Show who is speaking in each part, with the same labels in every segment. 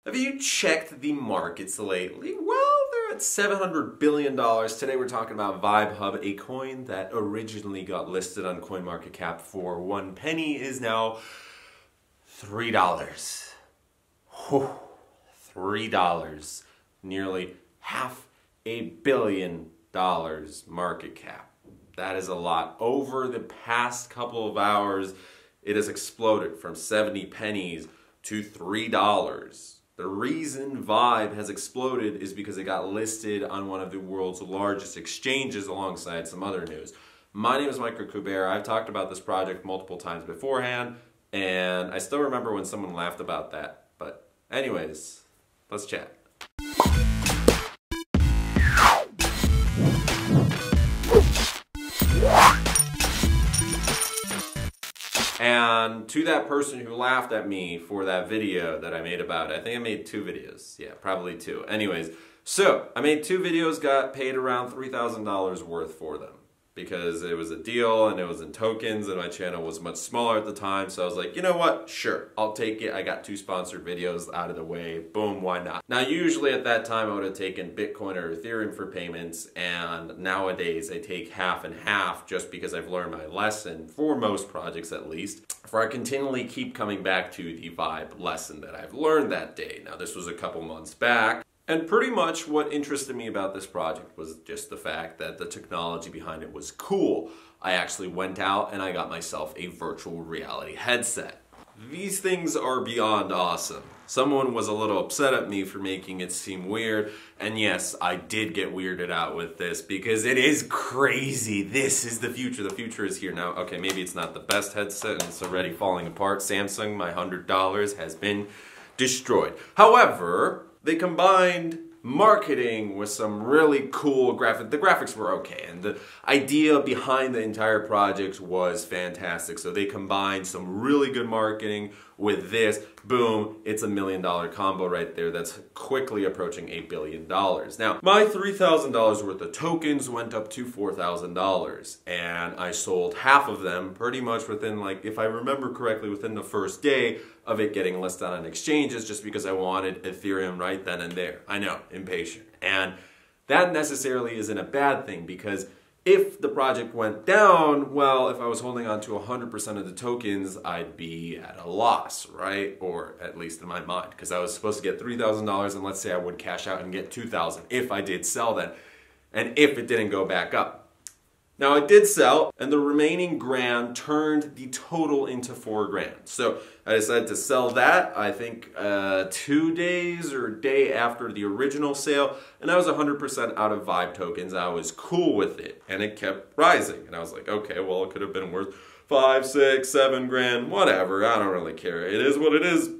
Speaker 1: Have you checked the markets lately? Well, they're at $700 billion. Today we're talking about Vibehub, a coin that originally got listed on CoinMarketCap for 1 penny is now $3. Whew, $3. Nearly $500 million market cap. That is a lot. Over the past couple of hours, it has exploded from 70 pennies to $3. The reason Vibe has exploded is because it got listed on one of the world's largest exchanges alongside some other news. My name is Michael Kubera. I've talked about this project multiple times beforehand, and I still remember when someone laughed about that. But anyways, let's chat. And to that person who laughed at me for that video that I made about it, I think I made 2 videos. Yeah, probably 2. Anyways, so I made 2 videos, got paid around $3,000 worth for them because it was a deal and it was in tokens and my channel was much smaller at the time. So I was like, you know what? Sure, I'll take it. I got 2 sponsored videos out of the way. Boom, why not? Now, usually at that time I would have taken Bitcoin or Ethereum for payments, and nowadays I take half and half just because I've learned my lesson, for most projects at least, for I continually keep coming back to the Vibe lesson that I've learned that day. Now, this was a couple months back. And pretty much what interested me about this project was just the fact that the technology behind it was cool. I actually went out and I got myself a virtual reality headset. These things are beyond awesome. Someone was a little upset at me for making it seem weird, and yes, I did get weirded out with this because it is crazy. This is the future. The future is here now. Okay, maybe it's not the best headset and it's already falling apart. Samsung, my $100 has been destroyed. However, they combined marketing with some really cool graphics. The graphics were okay, and the idea behind the entire project was fantastic. So they combined some really good marketing with this. Boom, it's a $1 million combo right there that's quickly approaching $8 billion. Now, my $3,000 worth of tokens went up to $4,000, and I sold half of them pretty much within, like, if I remember correctly, within the first day of it getting listed on exchanges, just because I wanted Ethereum right then and there. I know, impatient. And that necessarily isn't a bad thing, because if the project went down, well, if I was holding on to 100% of the tokens, I'd be at a loss, right? Or at least in my mind, because I was supposed to get $3,000, and let's say I would cash out and get $2,000 if I did sell then, and if it didn't go back up. Now, I did sell, and the remaining grand turned the total into $4,000. So I decided to sell that, I think 2 days or a day after the original sale, and I was 100% out of Vibe tokens. I was cool with it, and it kept rising. And I was like, okay, well, it could have been worth 5, 6, 7 grand, whatever. I don't really care. It is what it is.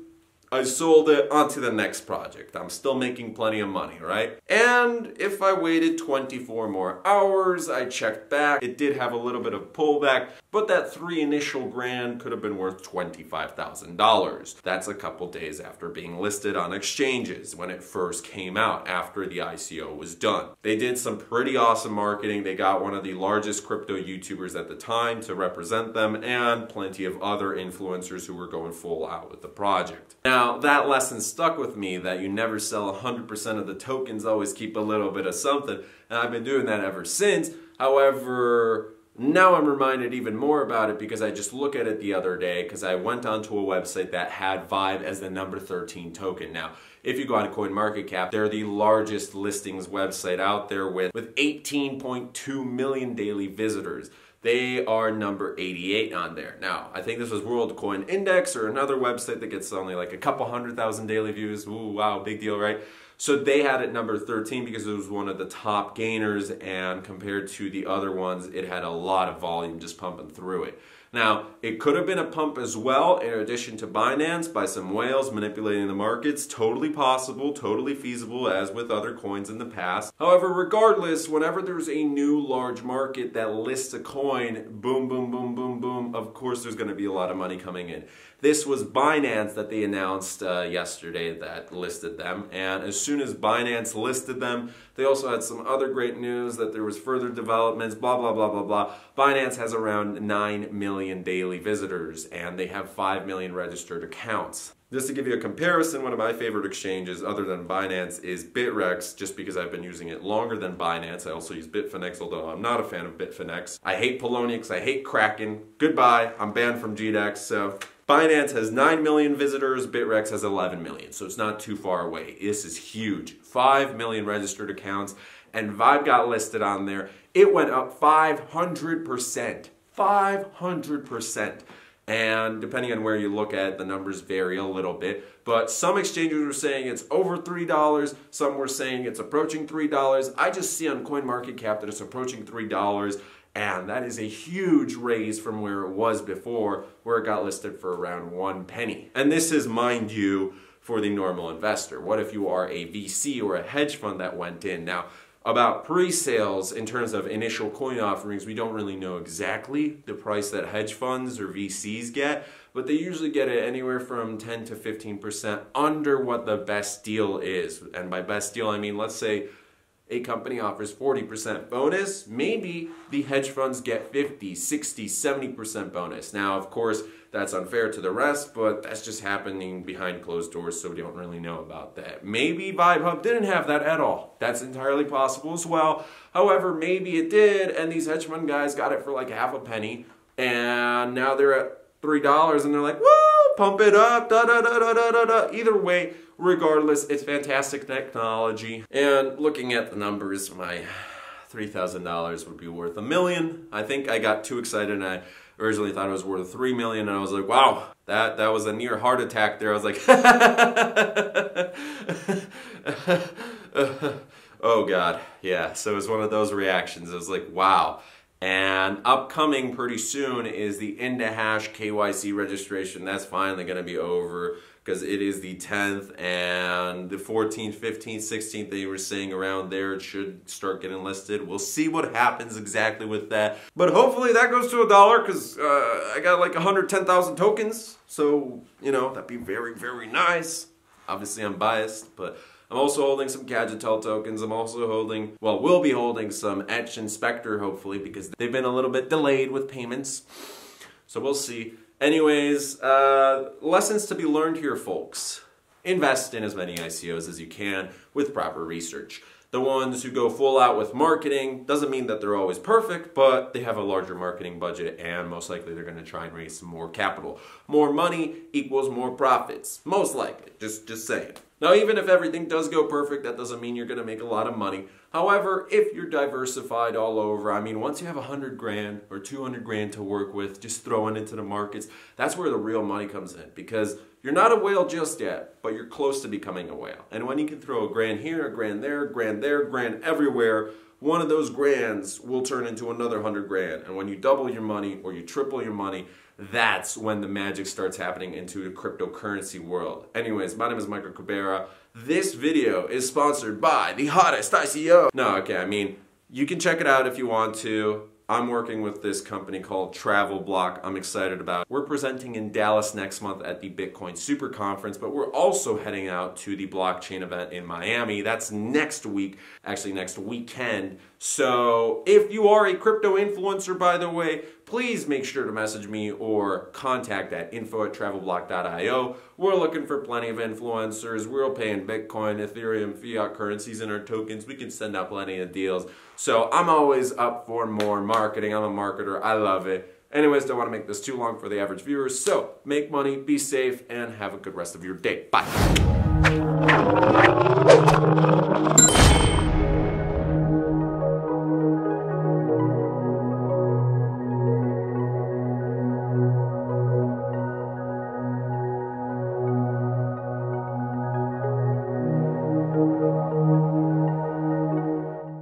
Speaker 1: I sold it onto the next project. I'm still making plenty of money, right? And if I waited 24 more hours, I checked back. It did have a little bit of pullback, but that 3 initial grand could have been worth $25,000. That's a couple days after being listed on exchanges when it first came out, after the ICO was done. They did some pretty awesome marketing. They got one of the largest crypto YouTubers at the time to represent them, and plenty of other influencers who were going full out with the project. Now, that lesson stuck with me, that you never sell 100% of the tokens, always keep a little bit of something, and I've been doing that ever since. However, now I'm reminded even more about it because I just look at it the other day, because I went onto a website that had Vibe as the number 13 token. Now, if you go on CoinMarketCap, they're the largest listings website out there with 18.2 million daily visitors. They are number 88 on there. Now, I think this was World Coin Index or another website that gets only like a couple 100,000 daily views. Ooh, wow, big deal, right? So they had it number 13 because it was one of the top gainers, and compared to the other ones, it had a lot of volume just pumping through it. Now, it could have been a pump as well, in addition to Binance, by some whales manipulating the markets. Totally possible, totally feasible, as with other coins in the past. However, regardless, whenever there's a new large market that lists a coin, boom, boom, boom, boom, boom, of course there's going to be a lot of money coming in. This was Binance that they announced yesterday that listed them, and as soon as Binance listed them, they also had some other great news that there was further developments, blah, blah, blah, blah, blah. Binance has around 9 million million daily visitors, and they have 5 million registered accounts. Just to give you a comparison, one of my favorite exchanges other than Binance is Bitrex, just because I've been using it longer than Binance. I also use Bitfinex, although I'm not a fan of Bitfinex. I hate Poloniex, I hate Kraken. Goodbye, I'm banned from GDEX. So Binance has 9 million visitors, Bitrex has 11 million, so it's not too far away. This is huge. 5 million registered accounts, and Vibe got listed on there. It went up 500%. 500%. And depending on where you look at, the numbers vary a little bit. But some exchanges were saying it's over $3. Some were saying it's approaching $3. I just see on CoinMarketCap that it's approaching $3. And that is a huge raise from where it was before, where it got listed for around 1 penny. And this is, mind you, for the normal investor. What if you are a VC or a hedge fund that went in? Now, about pre-sales in terms of initial coin offerings, we don't really know exactly the price that hedge funds or VCs get, but they usually get it anywhere from 10 to 15% under what the best deal is. And by best deal, I mean, let's say a company offers 40% bonus, maybe the hedge funds get 50, 60, 70% bonus. Now, of course, that's unfair to the rest, but that's just happening behind closed doors, so we don't really know about that. Maybe Vibehub didn't have that at all. That's entirely possible as well. However, maybe it did, and these hedge fund guys got it for like half a penny, and now they're at $3, and they're like, woo, pump it up, da da da da da da da. Either way, regardless, it's fantastic technology. And looking at the numbers, my $3,000 would be worth $1 million. I think I got too excited and I originally thought it was worth $3 million, and I was like, wow, that was a near heart attack there. I was like, oh God, yeah. So it was one of those reactions. I was like, wow. And upcoming pretty soon is the IndaHash KYC registration. That's finally going to be over, because it is the 10th, and the 14th, 15th, 16th, they were saying around there it should start getting listed. We'll see what happens exactly with that. But hopefully that goes to $1, because I got like 110,000 tokens. So, you know, that'd be very, very nice. Obviously I'm biased, but I'm also holding some Gadgetel tokens. I'm also holding, well, we'll be holding some Etch and Spectre, hopefully, because they've been a little bit delayed with payments. So we'll see. Anyways, lessons to be learned here, folks. Invest in as many ICOs as you can with proper research. The ones who go full out with marketing doesn't mean that they're always perfect, but they have a larger marketing budget, and most likely they're going to try and raise some more capital. More money equals more profits. Most likely. Just saying. Now, even if everything does go perfect, that doesn't mean you're going to make a lot of money. However, if you're diversified all over, I mean, once you have 100 grand or 200 grand to work with, just throwing into the markets, that's where the real money comes in, because you're not a whale just yet, but you're close to becoming a whale. And when you can throw a grand here, a grand there, grand everywhere, one of those grands will turn into another 100 grand. And when you double your money or you triple your money, that's when the magic starts happening into the cryptocurrency world. Anyways, my name is Michael Cabrera. This video is sponsored by the hottest ICO. No, okay, I mean, you can check it out if you want to. I'm working with this company called Travel Block. I'm excited about it. We're presenting in Dallas next month at the Bitcoin Super Conference, but we're also heading out to the blockchain event in Miami. That's next week, actually next weekend. So if you are a crypto influencer, by the way, please make sure to message me or contact at info@travelblock.io. We're looking for plenty of influencers. We're paying Bitcoin, Ethereum, fiat currencies in our tokens. We can send out plenty of deals. So I'm always up for more marketing. I'm a marketer. I love it. Anyways, don't want to make this too long for the average viewer. So make money, be safe, and have a good rest of your day. Bye.